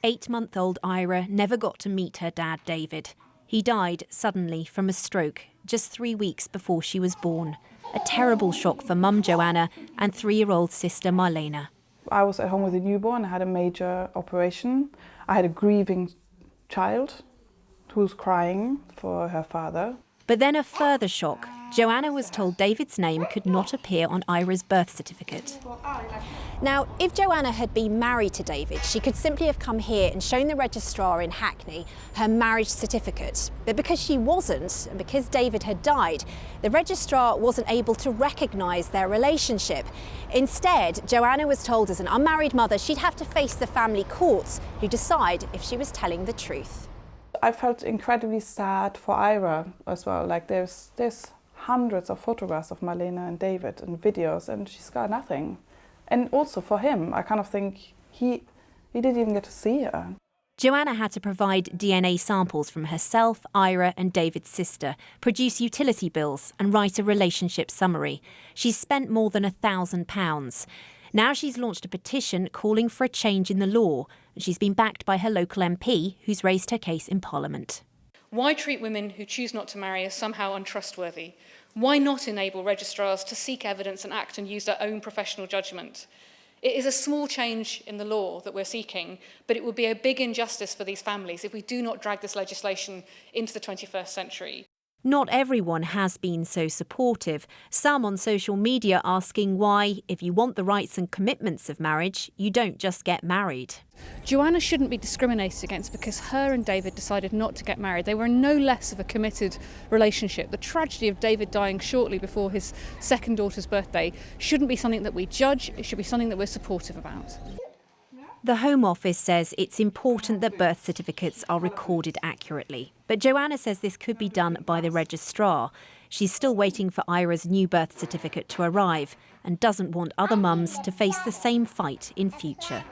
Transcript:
8-month-old Ira never got to meet her dad, David. He died suddenly from a stroke just 3 weeks before she was born. A terrible shock for mum Joanna and 3-year-old sister Marlena. I was at home with a newborn. I had a major operation. I had a grieving child who was crying for her father. But then a further shock. Joanna was told David's name could not appear on Ira's birth certificate. Now, if Joanna had been married to David, she could simply have come here and shown the registrar in Hackney her marriage certificate. But because she wasn't, and because David had died, the registrar wasn't able to recognise their relationship. Instead, Joanna was told as an unmarried mother she'd have to face the family courts, who decide if she was telling the truth. I felt incredibly sad for Ira as well. Like there's hundreds of photographs of Marlena and David and videos, and she's got nothing. And also for him, I kind of think he didn't even get to see her. Joanna had to provide DNA samples from herself, Ira and David's sister, produce utility bills and write a relationship summary. She's spent more than £1,000. Now she's launched a petition calling for a change in the law, and she's been backed by her local MP, who's raised her case in Parliament. Why treat women who choose not to marry as somehow untrustworthy? Why not enable registrars to seek evidence and act and use their own professional judgment? It is a small change in the law that we're seeking, but it would be a big injustice for these families if we do not drag this legislation into the 21st century. Not everyone has been so supportive. Some on social media asking why, if you want the rights and commitments of marriage, you don't just get married. Joanna shouldn't be discriminated against because her and David decided not to get married. They were in no less of a committed relationship. The tragedy of David dying shortly before his second daughter's birthday shouldn't be something that we judge. It should be something that we're supportive about. The Home Office says it's important that birth certificates are recorded accurately. But Joanna says this could be done by the registrar. She's still waiting for Ira's new birth certificate to arrive and doesn't want other mums to face the same fight in future.